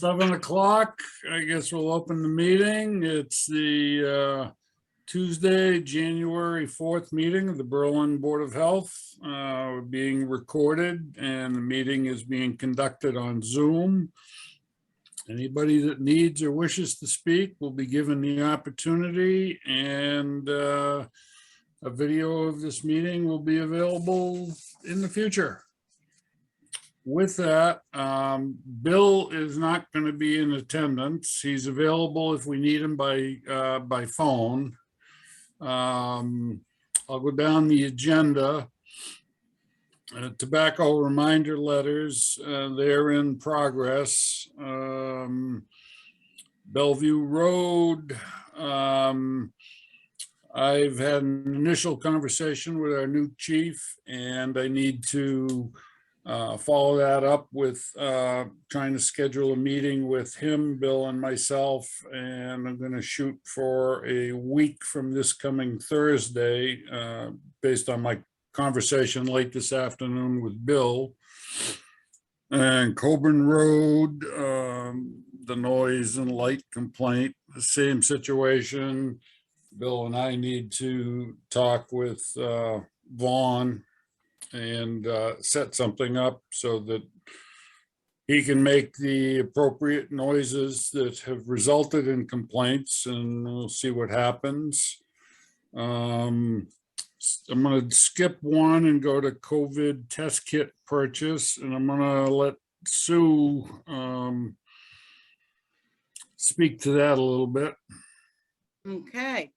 7 o'clock, I guess we'll open the meeting. It's the Tuesday, January 4th meeting of the Berlin Board of Health, being recorded, and the meeting is being conducted on Zoom. Anybody that needs or wishes to speak will be given the opportunity, and a video of this meeting will be available in the future. With that, Bill is not going to be in attendance. He's available if we need him by phone. I'll go down the agenda. Tobacco reminder letters, they're in progress. Bellevue Road, I've had an initial conversation with our new chief, and I need to follow that up with trying to schedule a meeting with him, Bill, and myself, and I'm going to shoot for a week from this coming Thursday, based on my conversation late this afternoon with Bill. And Coburn Road, the noise and light complaint, the same situation. Bill and I need to talk with Vaughn and set something up so that he can make the appropriate noises that have resulted in complaints, and we'll see what happens. I'm going to skip one and go to COVID test kit purchase, and I'm going to let Sue speak to that a little bit. Okay,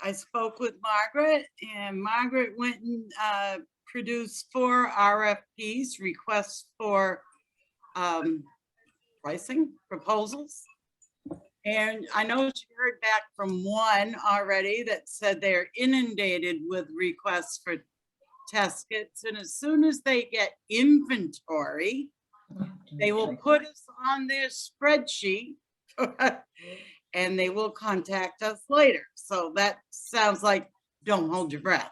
I spoke with Margaret, and Margaret went and produced 4 RFPs, requests for pricing proposals. And I know she heard back from one already that said they're inundated with requests for test kits. And as soon as they get inventory, they will put us on their spreadsheet and they will contact us later. So that sounds like don't hold your breath.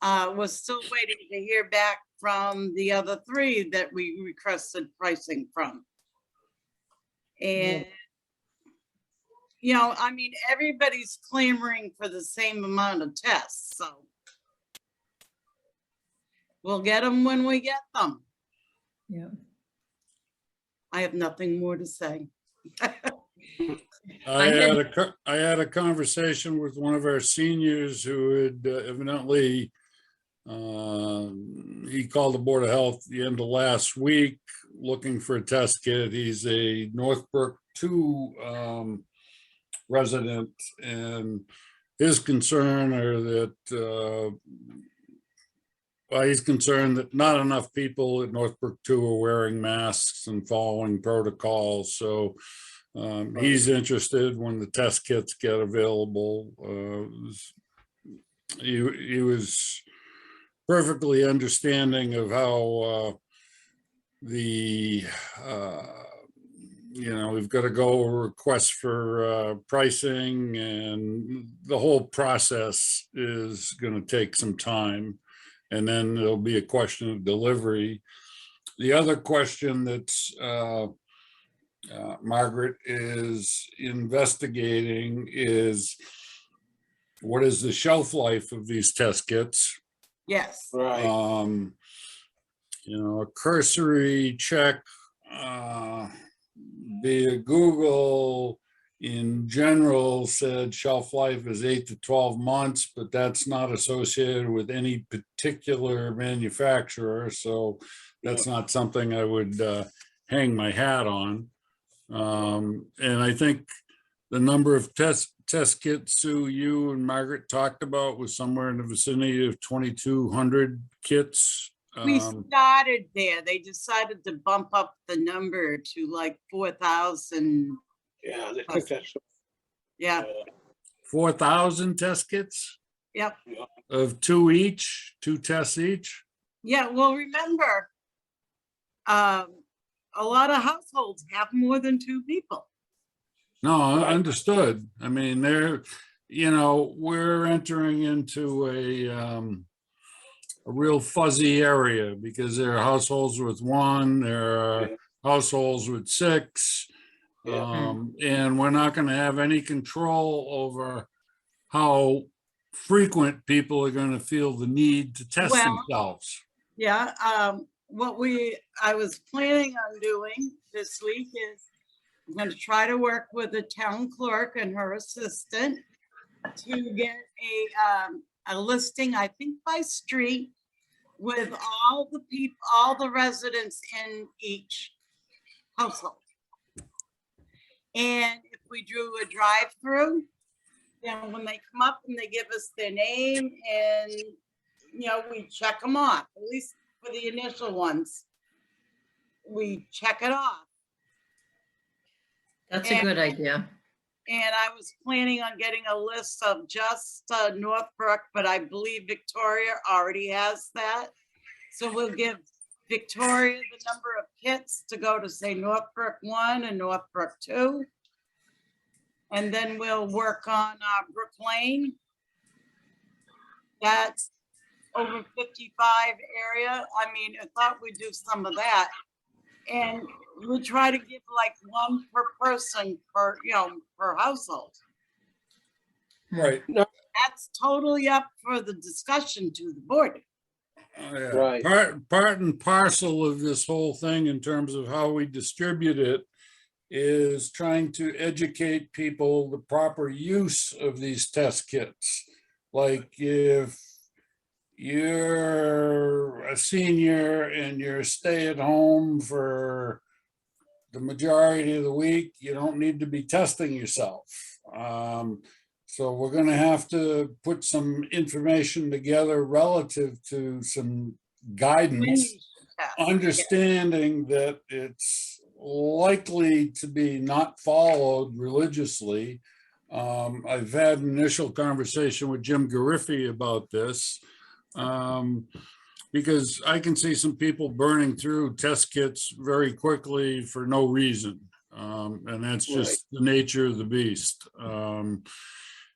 We're still waiting to hear back from the other 3 that we requested pricing from. And you know, I mean, everybody's clamoring for the same amount of tests, so we'll get them when we get them. Yeah. I have nothing more to say. I had a conversation with one of our seniors who had evidently, he called the Board of Health the end of last week looking for a test kit. He's a Northbrook 2 resident, and his concern are that he's concerned that not enough people at Northbrook 2 are wearing masks and following protocols. So he's interested when the test kits get available. He was perfectly understanding of how we've got to go request for pricing, and the whole process is going to take some time, and then there'll be a question of delivery. The other question that's Margaret is investigating is, what is the shelf life of these test kits? Yes. Right. A cursory check via Google in general said shelf life is 8 to 12 months, but that's not associated with any particular manufacturer. So that's not something I would hang my hat on. And I think the number of test kits, Sue, you and Margaret talked about was somewhere in the vicinity of 2,200 kits. We started there. They decided to bump up the number to like 4,000. Yeah, they took that. Yeah. 4,000 test kits? Yep. Of 2 tests each? Yeah, well, remember, a lot of households have more than 2 people. No, understood. I mean, we're entering into a real fuzzy area because there are households with 1, there are households with 6. Yeah. And we're not gonna have any control over how frequent people are gonna feel the need to test Well- themselves. Yeah, I was planning on doing this week is I'm gonna try to work with the town clerk and her assistant to get a listing, I think by street, with all the people, all the residents in each household. And if we do a drive-through, then when they come up and they give us their name and, you know, we check them off, at least for the initial ones. We check it off. That's a good idea. And I was planning on getting a list of just Northbrook, but I believe Victoria already has that. So we'll give Victoria the number of kits to go to say Northbrook 1 and Northbrook 2. And then we'll work on Brook Lane. That's over 55 area. I mean, I thought we'd do some of that. And we'll try to give like 1 per person per, you know, per household. Right. That's totally up for the discussion to the board. Right. Part and parcel of this whole thing in terms of how we distribute it is trying to educate people the proper use of these test kits. Like if you're a senior and you're stay at home for the majority of the week, you don't need to be testing yourself. So we're gonna have to put some information together relative to some guidance, understanding that it's likely to be not followed religiously. I've had an initial conversation with Jim Gariffi about this. Because I can see some people burning through test kits very quickly for no reason. And that's just the nature of the beast.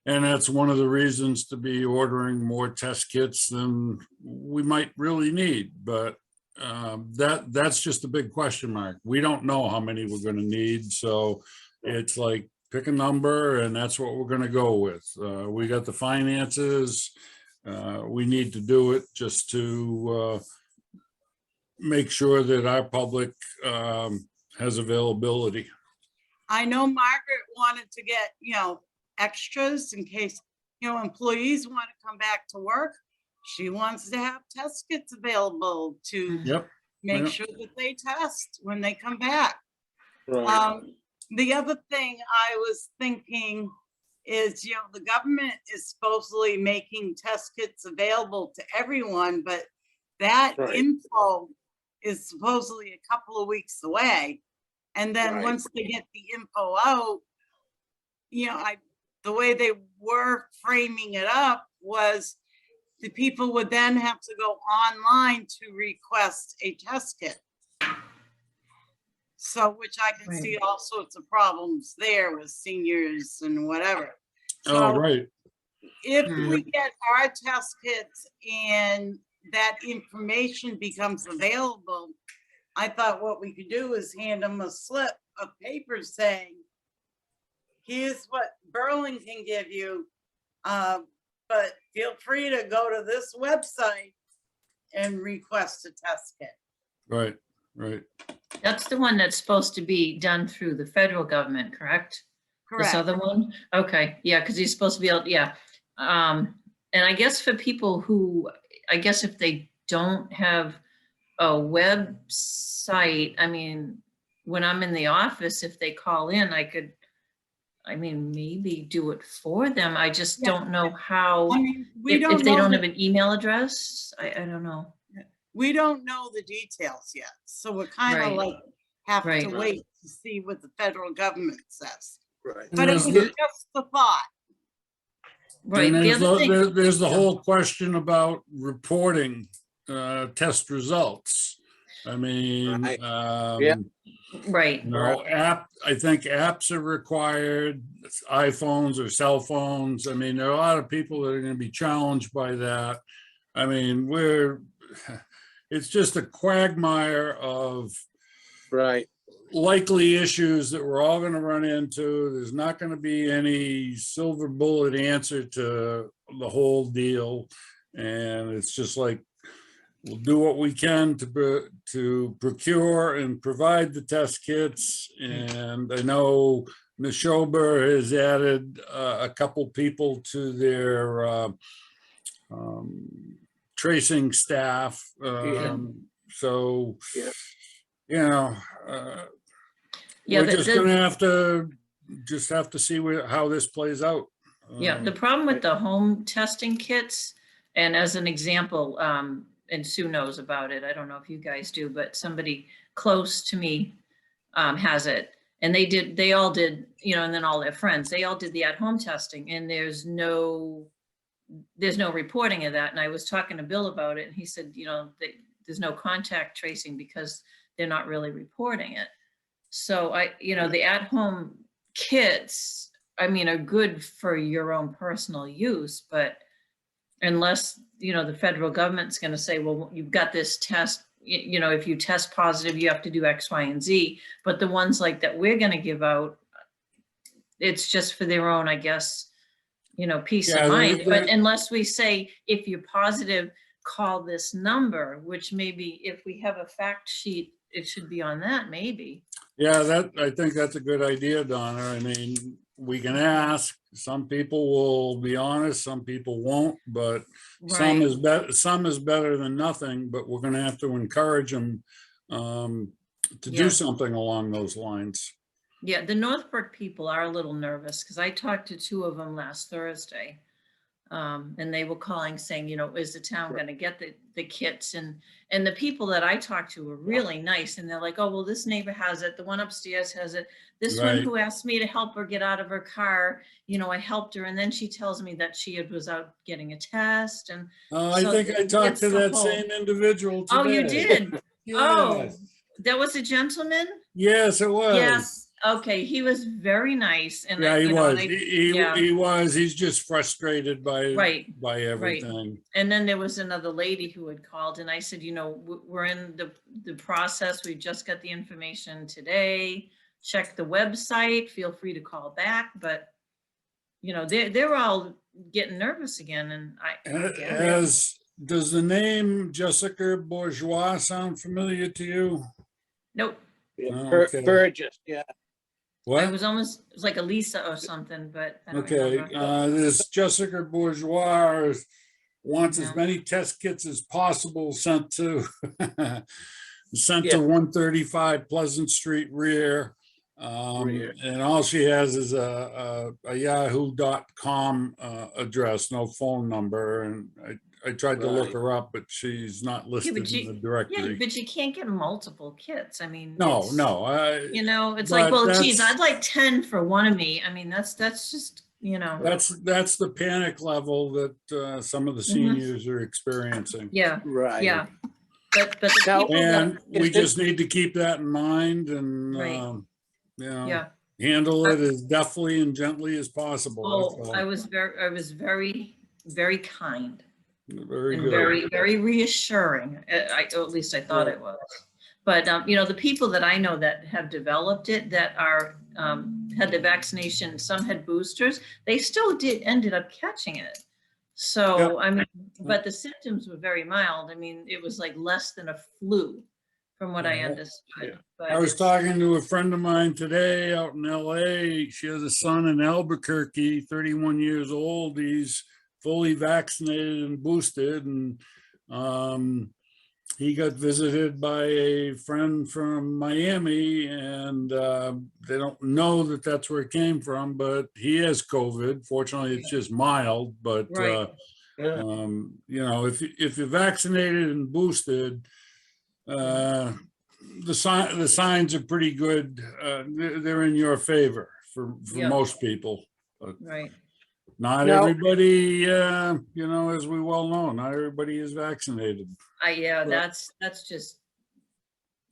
And that's one of the reasons to be ordering more test kits than we might really need. But that's just a big question mark. We don't know how many we're going to need. So it's like pick a number and that's what we're going to go with. We got the finances. We need to do it just to make sure that our public has availability. I know Margaret wanted to get, you know, extras in case, you know, employees want to come back to work. She wants to have test kits available to Yep. make Yep. sure that they test when they come back. Right. The other thing I was thinking is, you know, the government is supposedly making test kits available to everyone, but that Right. info is supposedly a couple of weeks away. And then Right. once they get the info out, you know, the way they were framing it up was the people would then have to go online to request a test kit. So, which I can see all sorts of problems there with seniors and whatever. Oh, So right. if we get our test kits and that information becomes available, I thought what we could do is hand them a slip of paper saying, here's what Berlin can give you, but feel free to go to this website and request a test kit. Right. Right. That's the one that's supposed to be done through the federal government, correct? This Correct. other one? Okay, yeah, because he's supposed to be able, yeah. And I guess for people who, I guess if they don't have a website, I mean, when I'm in the office, if they call in, I could, I mean, maybe do it for them. I just Yeah. don't know how, I mean, we if don't they know don't the- have an email address, I don't know. we don't know the details yet, so we're kind of Right. like have Right. to wait to see what the federal government says. Right. But it was There's the- just the thought. Right, And the other thing. there's the whole question about reporting test results. I mean, Right. Yeah. Right, you know, I think apps are required, iPhones or cell phones. I mean, there are a lot of people that are going to be challenged by that. I mean, it's just a quagmire of Right. likely issues that we're all gonna run into. There's not gonna be any silver bullet answer to the whole deal. And it's just like, we'll do what we can to procure and provide the test kits. And I know Neshoba has added a couple people to their tracing staff. So, Yeah. you know, Yeah, we're just gonna have to see how this plays out. Yeah, the problem with the home testing kits, and as an example, and Sue knows about it, I don't know if you guys do, but somebody close to me has it. And they all did, you know, and then all their friends, they all did the at-home testing, and there's no reporting of that. And I was talking to Bill about it, and he said, you know, there's no contact tracing because they're not really reporting it. So you know, the at-home kits, I mean, are good for your own personal use, but unless, you know, the federal government's going to say, well, you've got this test, you know, if you test positive, you have to do X, Y, and Z. But the ones like that we're going to give out, it's just for their own, I guess, you know, peace Yeah, of mind. But unless we say, if you're positive, call this number, which maybe if we have a fact sheet, it should be on that, maybe. Yeah, I think that's a good idea, Donna. I mean, we can ask. Some people will be honest, some people won't, but some Right. is better than nothing. But we're gonna have to encourage them to Yeah. do something along those lines. Yeah, the Northbrook people are a little nervous because I talked to two of them last Thursday. And they were calling saying, you know, is the town going to get the kits? And the people that I talked to were really nice. And they're like, oh, well, this neighbor has it. The one upstairs has it. This one Right. who asked me to help her get out of her car, you know, I helped her. And then she tells me that she was out getting a test. And I So think I talked it's to the that whole- same individual today. oh, you did? Oh, Yes. that was a gentleman? Yes, it was. Yes. Okay. He was very nice. And Yeah, he you know, was. and He yeah. was. He's just frustrated by Right. everything. And then there was another lady who had called, and I said, you know, we're in the process. We just got the information today. Check the website. Feel free to call back. But, you know, they're all getting nervous again. And I get it. Does the name Jessica Bourgeois sound familiar to you? Nope. Oh, okay. Burgess, yeah. It What? was like a Lisa or something, but I don't Okay, remember. this Jessica Bourgeois wants as Yeah. many test kits as possible sent to Yeah. 135 Pleasant Street rear. Rear. And all she has is a yahoo.com address, no phone number. And I tried to look Right. her up, but she's not listed but in the Yeah, directory. but you can't get multiple kits. I mean, No, it's- no, You know, it's But like, well, geez, that's- I'd like 10 for one of me. I mean, that's just, you know, that's the panic level that some of the seniors are experiencing. yeah, Right. yeah. But the Now- people that, And we Is it- just need to keep that in mind and, Right. you know, yeah. handle it as deftly and gently as possible. Oh, That's all. I was very, very kind Very and good. very, very reassuring. At least I thought it was. But, you know, the people that I know that have developed it, that are, had the vaccination, some had boosters, they still ended up catching it. So, I mean, but the symptoms were very mild. I mean, it was like less than a flu from what I Yeah. understood. But I was it's- talking to a friend of mine today out in LA. She has a son in Albuquerque, 31 years old. He's fully vaccinated and boosted. And he got visited by a friend from Miami, and they don't know that that's where it came from, but he has COVID. Fortunately, it's just mild, but Right. Yeah. you know, if you're vaccinated and boosted, the signs are pretty good. They're in your favor for Yeah. most people. Right. Not Now- everybody, you know, as we well know, not everybody is vaccinated. Yeah, that's just,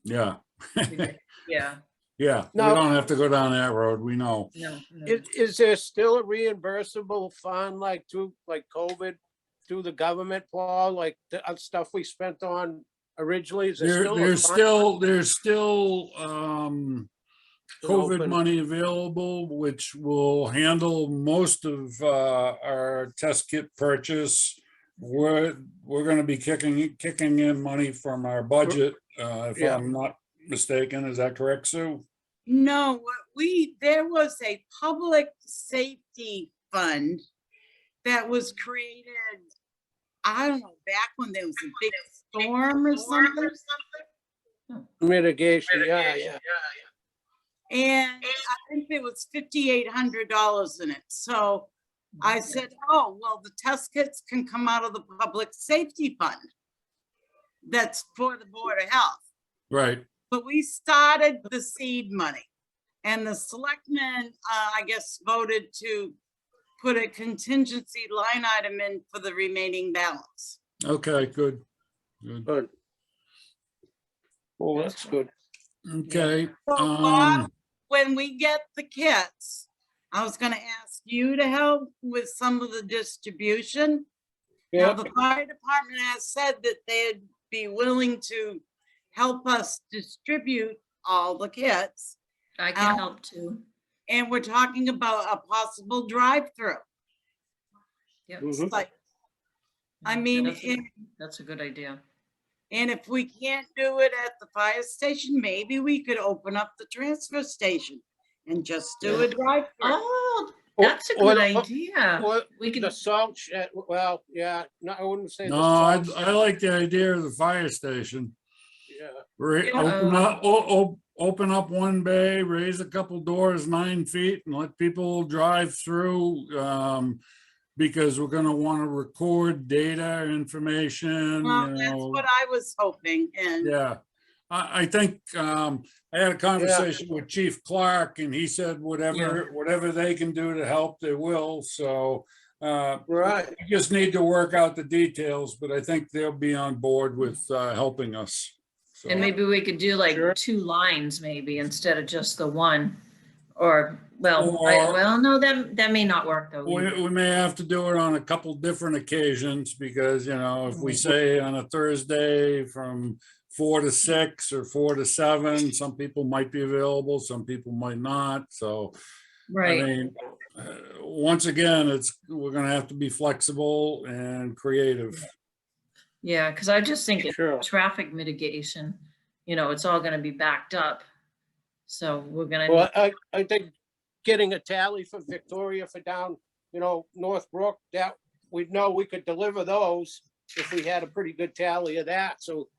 Yeah, yeah, yeah. We Now- don't have to go down that road. We know. no. Is there still a reimbursable fund like COVID through the government, Paul, like the stuff we spent on originally? Is there still a There's fund still, COVID open? money available, which will handle most of our test kit purchase. We're gonna be kicking in money from our budget, if Yeah. I'm not mistaken. Is that correct, Sue? No, there was a public safety fund that was created, I don't know, back when there was a big storm or something. Mitigation, yeah. And I think there was $5,800 in it. So I said, oh, well, the test kits can come out of the public safety fund. That's for the Board of Health. Right. But we started the seed money. And the selectmen, I guess, voted to put a contingency line item in for the remaining balance. Okay, good. Good. Good. Well, that's good. Okay. So Bob, when we get the kits, I was gonna ask you to help with some of the distribution. Now, Yeah, the fire department has said that they'd be willing to help us distribute all the kits. I can help too. And we're talking about a possible drive-through. Yep. Mhm. Like, I Yeah, mean, that's a good idea. and if we can't do it at the fire station, maybe we could open up the transfer station and just do a drive-through. Oh, Or- that's a or good the- idea. Or We could, the salt shed, well, yeah, no, I wouldn't say the No, I salt. like the idea of the fire station. Yeah, Open up, open up one bay, raise a couple doors 9 feet and let people drive through. Because we're gonna wanna record data, information, Well, you that's know. what I was hoping, and Yeah, I think, I had a conversation with Chief Clark and he said whatever they can do to help, they will, so. right. We just need to work out the details, but I think they'll be on board with, helping us. So, and maybe we could do like Sure. 2 lines maybe instead of just the one. Or, well, Or- no, that may not work though. we, either. we may have to do it on a couple different occasions because, you know, if we say on a Thursday from 4 to 6 or 4 to 7, some people might be available, some people might not, so. I Right, mean, once again, we're gonna have to be flexible and creative. yeah, because I just think it's Sure. traffic mitigation, it's all gonna be backed up. So we're gonna, Well, I think getting a tally for Victoria for down, Northbrook, that we'd know we could deliver those if we had a pretty good tally of that. So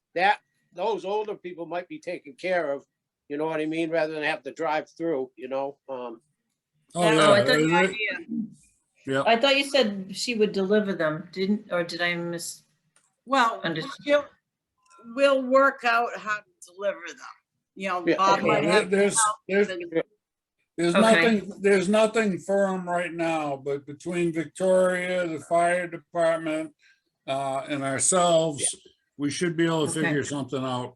those older people might be taken care of, you know what I mean, rather than have to drive through, Oh, That's yeah, I thought you- idea. yeah, I thought you said she would deliver them, or did I miss? Well, Understood. we'll work out how to deliver them. Yeah, Bob okay. might have to there's, help there's, and- Okay. there's nothing firm right now, but between Victoria, the fire department, and ourselves, we should be able to Okay. figure something out.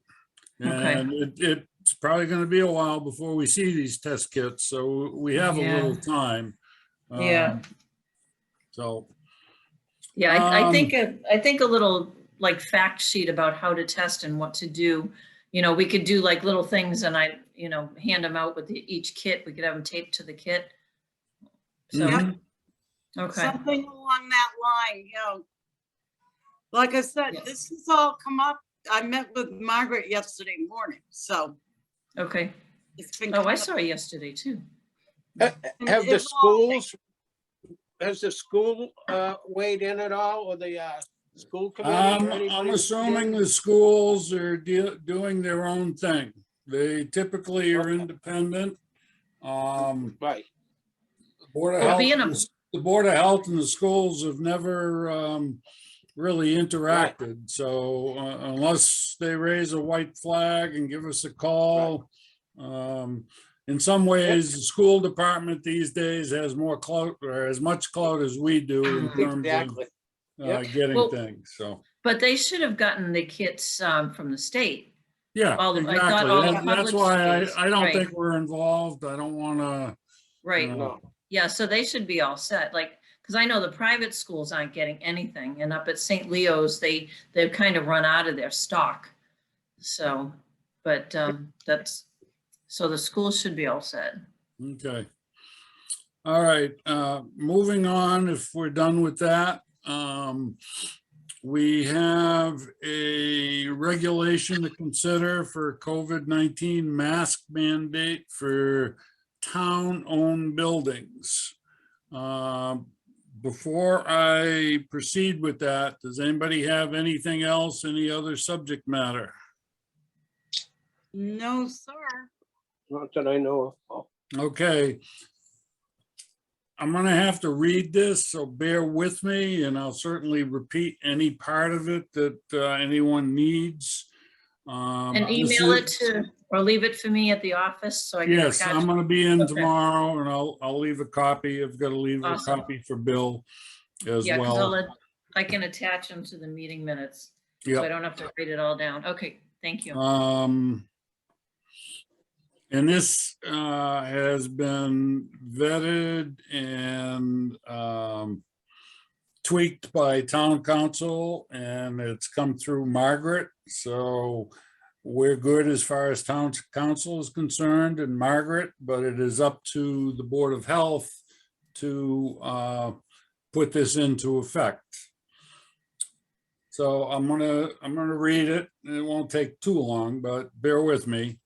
Okay. And it's probably gonna be a while before we see these test kits, so we have a Yeah. little time. Yeah. So, Yeah, I Um, think a little like fact sheet about how to test and what to do. We could do like little things and hand them out with each kit. We could have them taped to the kit. So, mhm. okay, something along that line, Like I said, Yeah. this has all come up. I met with Margaret yesterday morning, so okay. it's been. Oh, I coming saw up. it yesterday too. Have And the it's all- schools, has the school weighed in at all, or the school committee? or I'm anybody? assuming the schools are doing their own thing. They typically are independent. Right, Board of Well, Health, being a- the Board of Health and the schools have never really interacted. So unless they raise a white flag and give us a call. In some ways, the school department these days has more clout or as much clout as we do in terms of exactly. Yep. getting Well- things. So, But they should have gotten the kits from the state. yeah, I thought exactly. all the That's public why schools, I don't right. think we're involved. I don't want to. Right. No, Yeah, so they should be all set, like, because I know the private schools aren't getting anything, and up at St. Leo's, they've kind of run out of their stock. So, but so the school should be all set. Okay. All right, moving on, if we're done with that. We have a regulation to consider for COVID-19 mask mandate for town-owned buildings. Before I proceed with that, does anybody have anything else, any other subject matter? No, sir. Not that I know of. Okay. I'm gonna have to read this, so bear with me, and I'll certainly repeat any part of it that anyone needs. And This email it is- to, or leave it for me at the office so I can Yes, attach. I'm gonna be in Okay. tomorrow, and I'll leave a copy. I've got to leave a Awesome. copy for Bill as Yeah, because well. I can attach them to the meeting minutes, so I Yep. don't have to write it all down. Okay, thank you. And this has been vetted and tweaked by town council, and it's come through Margaret. So we're good as far as town council is concerned and Margaret, but it is up to the Board of Health to put this into effect. So I'm gonna read it. It won't take too long, but bear with me.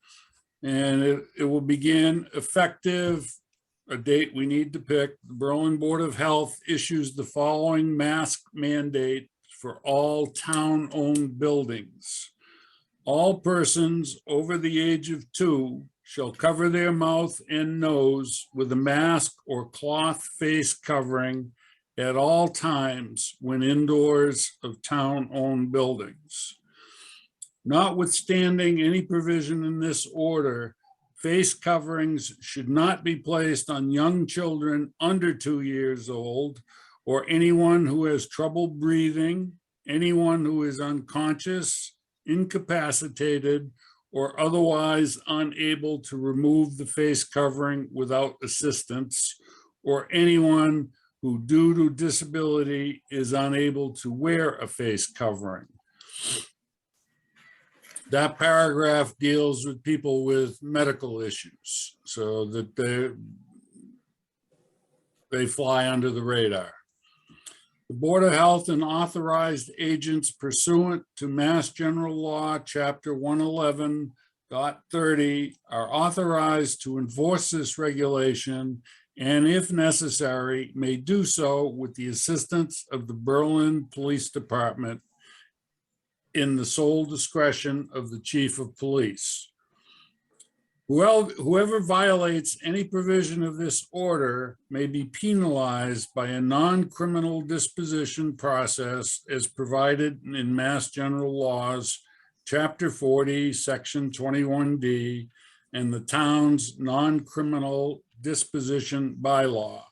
And it will begin effective, a date we need to pick. The Berlin Board of Health issues the following mask mandate for all town-owned buildings. All persons over the age of 2 shall cover their mouth and nose with a mask or cloth face covering at all times when indoors of town-owned buildings. Notwithstanding any provision in this order, face coverings should not be placed on young children under 2 years old, or anyone who has trouble breathing, anyone who is unconscious, incapacitated, or otherwise unable to remove the face covering without assistance, or anyone who due to disability is unable to wear a face covering. That paragraph deals with people with medical issues, so that they fly under the radar. The Board of Health and authorized agents pursuant to Mass General Law, Chapter 111.30 are authorized to enforce this regulation, and if necessary, may do so with the assistance of the Berlin Police Department in the sole discretion of the Chief of Police. Whoever violates any provision of this order may be penalized by a non-criminal disposition process as provided in Mass General Laws, Chapter 40, Section 21D, and the town's non-criminal disposition bylaw.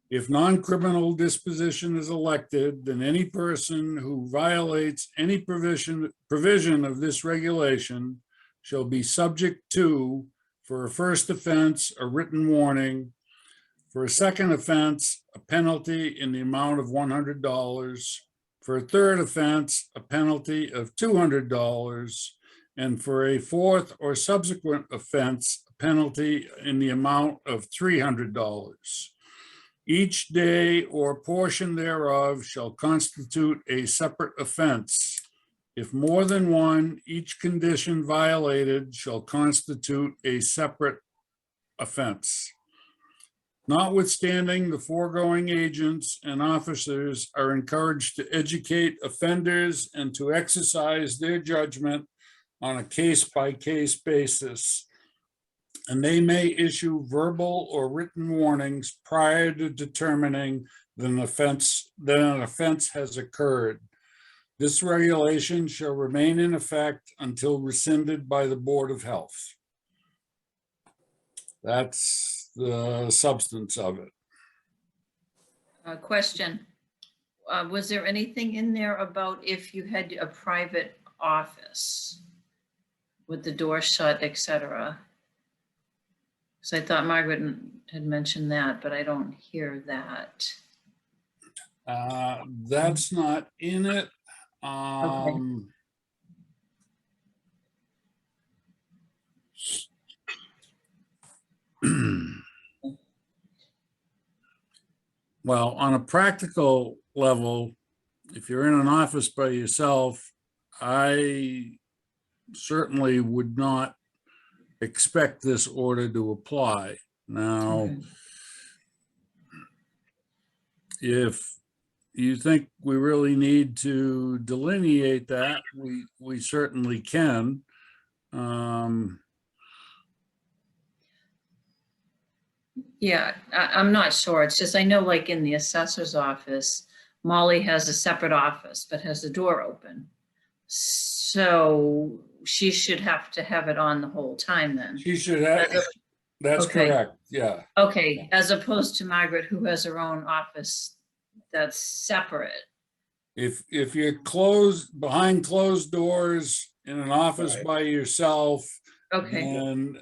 If non-criminal disposition is elected, then any person who violates any provision of this regulation shall be subject to, for a first offense, a written warning, for a second offense, a penalty in the amount of $100, for a third offense, a penalty of $200, and for a fourth or subsequent offense, a penalty in the amount of $300. Each day or portion thereof shall constitute a separate offense. If more than one, each condition violated shall constitute a separate offense. Notwithstanding, the foregoing agents and officers are encouraged to educate offenders and to exercise their judgment on a case-by-case basis. And they may issue verbal or written warnings prior to determining that an offense has occurred. This regulation shall remain in effect until rescinded by the Board of Health. That's the substance of it. Question, was there anything in there about if you had a private office with the door shut, et cetera? Because I thought Margaret had mentioned that, but I don't hear that. That's not in it. Well, on a practical level, if you're in an office by yourself, I certainly would not expect this order to apply. Now, Okay. if you think we really need to delineate that, we certainly can. Yeah, I'm not sure. It's just, I know like in the assessor's office, Molly has a separate office, but has the door open. So she should have to have it on the whole time then. She should have, that's Okay. correct, yeah. Okay, as opposed to Margaret, who has her own office that's separate. If you're closed, behind closed doors in an office Right. by yourself, Okay, then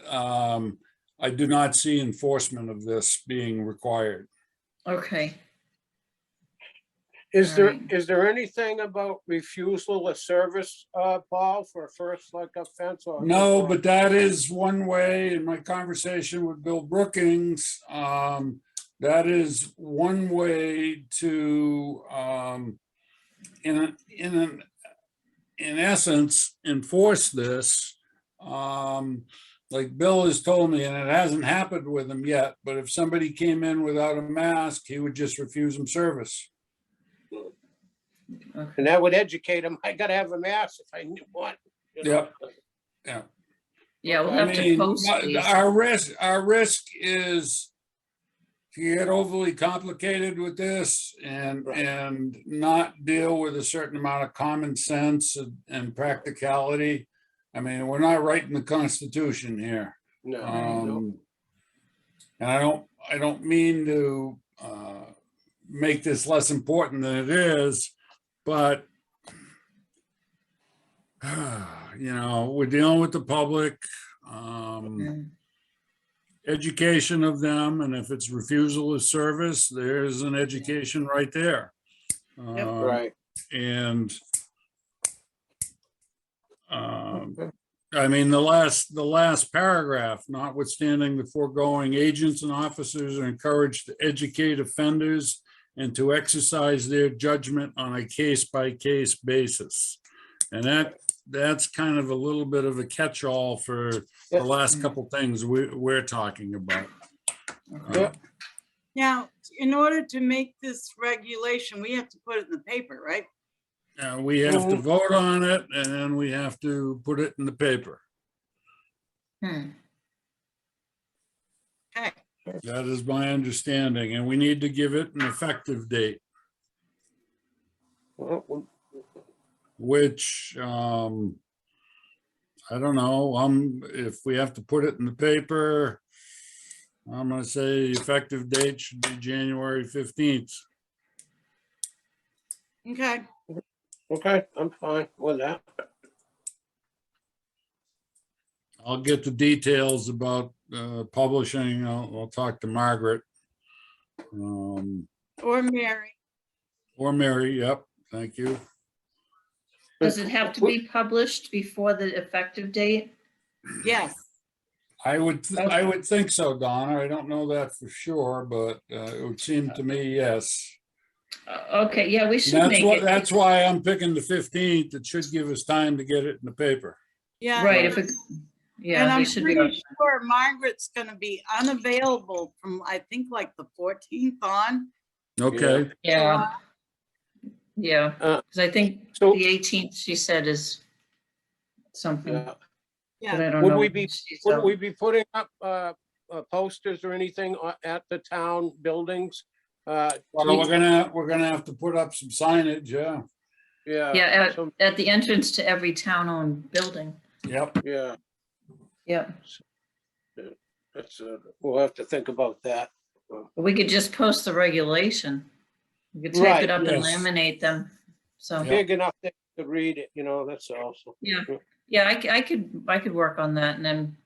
I do not see enforcement of this being required. okay. Is there, Alright. is there anything about refusal of service, Paul, for a first like offense or? No, but that is one way in my conversation with Bill Brookings. That is one way to, in essence, enforce this. Like Bill has told me, and it hasn't happened with him yet, but if somebody came in without a mask, he would just refuse them service. And that would educate them. I gotta have a mask if I knew one. you know? Yeah. Yeah, we'll I have to mean, post these. our risk is to get overly complicated with this and, Right. and not deal with a certain amount of common sense and practicality. I mean, we're not writing the Constitution here. No, no. And I don't mean to make this less important than it is, but we're dealing with the public, Mm, education of them, and if it's refusal of service, there's an education right there. Right. And I mean, the last paragraph, notwithstanding the foregoing, agents and officers are encouraged to educate offenders and to exercise their judgment on a case-by-case basis. And that's kind of a little bit of a catch-all for the last couple things we're talking about. Yeah. Now, in order to make this regulation, we have to put it in the paper, right? We have to vote on it, and then we have to put it in the paper. hmm. Okay, That is my understanding, and we need to give it an effective date, Well, which, I don't know, if we have to put it in the paper, I'm gonna say the effective date should be January 15th. okay. okay, I'm fine with that. I'll get the details about publishing. I'll talk to Margaret. Or Mary. Or Mary, yep, thank you. Does it have to be published before the effective date? Yes, I would think so, Donna. I don't know that for sure, but it would seem to me, yes. Okay, yeah, we And should make it. that's why I'm picking the 15th. It should give us time to get it in the paper. yeah. Right, if it, And yeah, I'm we should be. pretty sure Margaret's gonna be unavailable from, I think, like the 14th on. Okay, Yeah. Yeah, because I think So, the 18th, she said, is something, yeah. Yeah, but I don't Would know. we when be- she's Would out. we be putting up posters or anything at the town buildings? well, we're gonna have to put up some signage, yeah. Yeah. Yeah, some- at the entrance to every town-owned building. Yep, Yeah, Yeah, that's, we'll have to think about that. but we could just post the regulation. We could type Right, it up and yes. laminate them. So, Yeah. Big enough to read it, that's also. yeah, I could work on that and then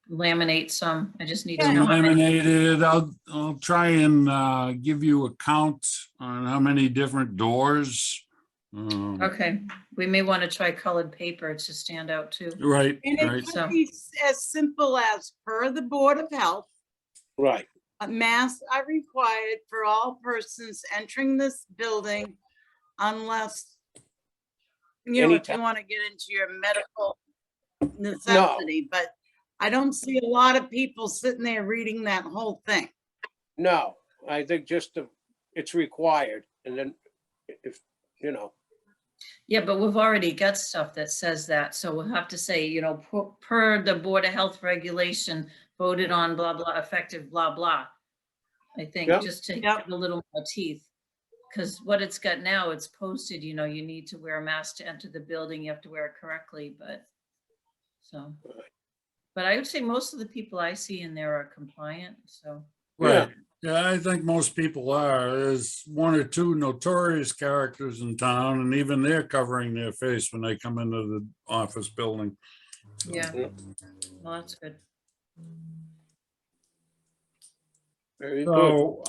laminate some. I just need to Yeah. know how many. laminated. I'll try and give you a count on how many different doors. Okay, we may want to try colored paper to stand out too. Right, and right. it So- could be as simple as per the Board of Health, Right, Masks are required for all persons entering this building unless, you know, if you Anytime. want to get into your medical necessity, but I don't see a lot of people sitting there reading that whole thing. no, I think just it's required, and then if, you know, Yeah, but we've already got stuff that says that, so we'll have to say, you know, per the Board of Health regulation voted on blah, blah, effective blah, blah. I think Yep. just to Yep. give a little more teeth. Because what it's got now, it's posted, you know, you need to wear a mask to enter the building, you have to wear it correctly, but so. But I would say most of the people I see in there are compliant, so. Right. Yeah, I think most people are. There's one or two notorious characters in town, and even they're covering their face when they come into the office building. Yeah, well, that's good. very good. So,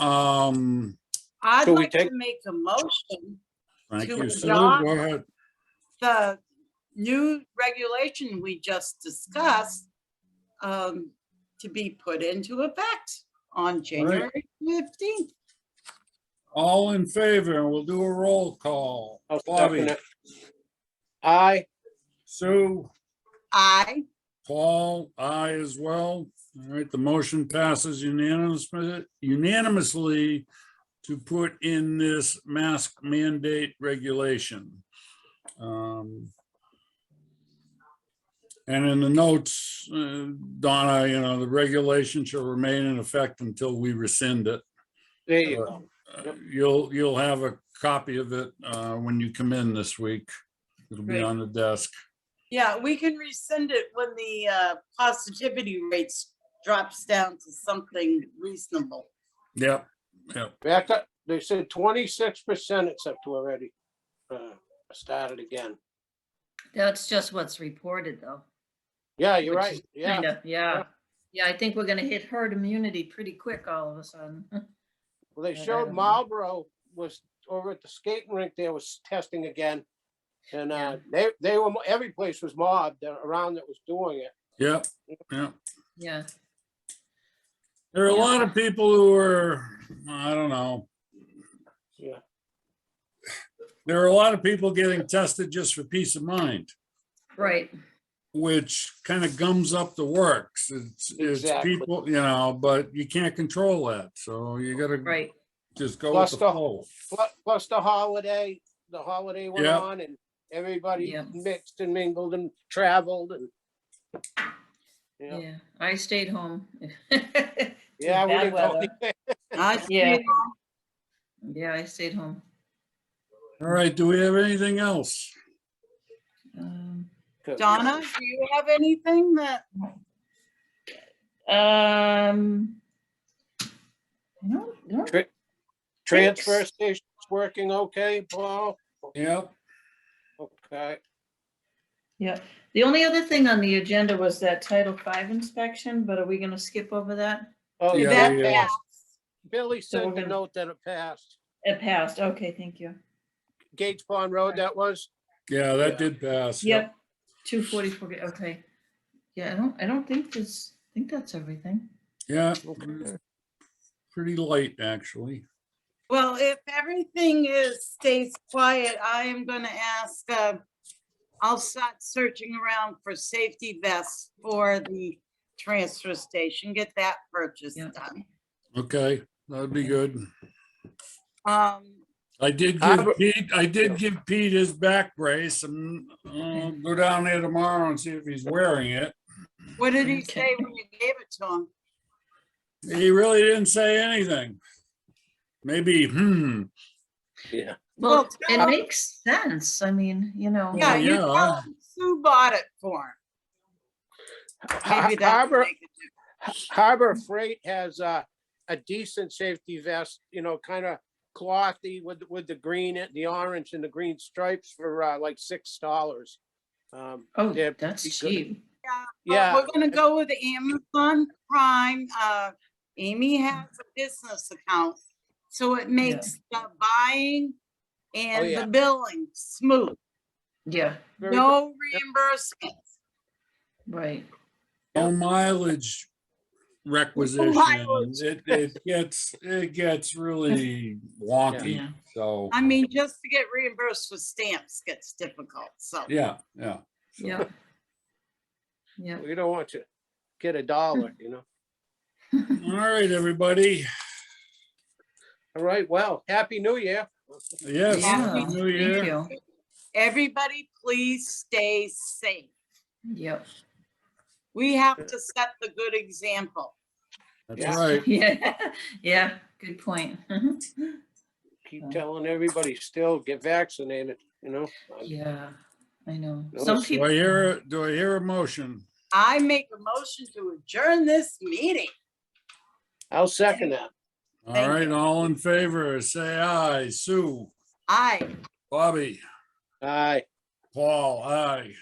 I'd So we like to take- make a motion, thank To you, Sue. adopt- Go ahead. the new regulation we just discussed to be put into effect on January 15th. All in favor, and we'll do a roll call. I'll Bobby, second it. Aye, Sue, I, Paul, I as well. All right, the motion passes unanimously to put in this mask mandate regulation. And in the notes, Donna, you know, the regulation shall remain in effect until we rescind it. there you go. You'll have a copy of it when you come in this week. It'll be Great. on the desk. yeah, we can rescind it when the positivity rates drops down to something reasonable. Yep, yep. Back up, they said 26% it's up to already. Started again. That's just what's reported, though. Yeah, you're which right, is yeah. kinda- Yeah, yeah, I think we're gonna hit herd immunity pretty quick all of a sudden. Well, they But I showed don't know. Marlboro was over at the skating rink there was testing again. And Yeah. they were, every place was mobbed around that was doing it. Yep, yep. Yeah, There are a Yeah. lot of people who are, I don't know. Yeah. There are a lot of people getting tested just for peace of mind, right, which kind of gums up the works. It's Exactly. people, you know, but you can't control that. So you gotta right. just go with Plus the the- flow. Plus the holiday went Yeah. on and everybody Yeah. mixed and mingled and traveled and. Yeah, Yeah, I stayed home. yeah, we bad didn't go. weather. I Yeah. see. Yeah, I stayed home. All right, do we have anything else? Donna, do you have anything that, No, Transfer Thanks. station's working okay, Paul? Yep, Okay, yeah. The only other thing on the agenda was that Title V inspection, but are we gonna skip over that? oh, Yeah, that we, passed? Billy So we're sent a gonna- note that it passed. It passed, okay, thank you. Gates Pond Road, that was? yeah, that Yeah. did pass. Yep, 244, okay. Yeah, I don't think I think that's everything. Yeah, Okay. pretty light, actually. Well, if everything stays quiet, I am gonna ask, I'll start searching around for safety vests for the transfer station, get that purchase Yeah. done. Okay, that'd be good. I did Albert- give Pete his back brace, and I'll go down there tomorrow and see if he's wearing it. What did he Okay. say when you gave it to him? He really didn't say anything. Maybe, Yeah. Well, Well, it makes sense, I mean, you know. Yeah, Well, you yeah. tell him Sue bought it for him. Maybe that Harbor, make a difference. Harbor Freight has a decent safety vest, you know, kind of clothy with the green, the orange and the green stripes for like $6. Oh, they're that's pretty good. cheap. Yeah. We're gonna go with Amazon Prime. Amy has a business account, so it makes the buying and yeah. the billing smooth. Yeah, Very good. No reimbursements. right. no mileage requisition. Mileage. It gets really wonky, Yeah. so, I mean, just to get reimbursed for stamps gets difficult, so. yeah. Yeah. Yeah. We don't want you to get a dollar, you know? All right, everybody. All right, well, Happy New Year. Yes, Yeah, Happy New thank Year. you. Everybody, please stay safe. Yep. We have to set the good example. That's Yeah. right. Yeah, yeah, good point. Keep telling everybody still get vaccinated, you know? Yeah, I know. No, Some so people. Do I hear a motion? I make a motion to adjourn this meeting. I'll second that. All Thank right, you. all in favor, say aye. Sue, Aye. Bobby, Aye. Paul, aye.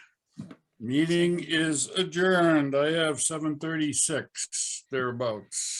Meeting is adjourned. I have 7:36 thereabouts.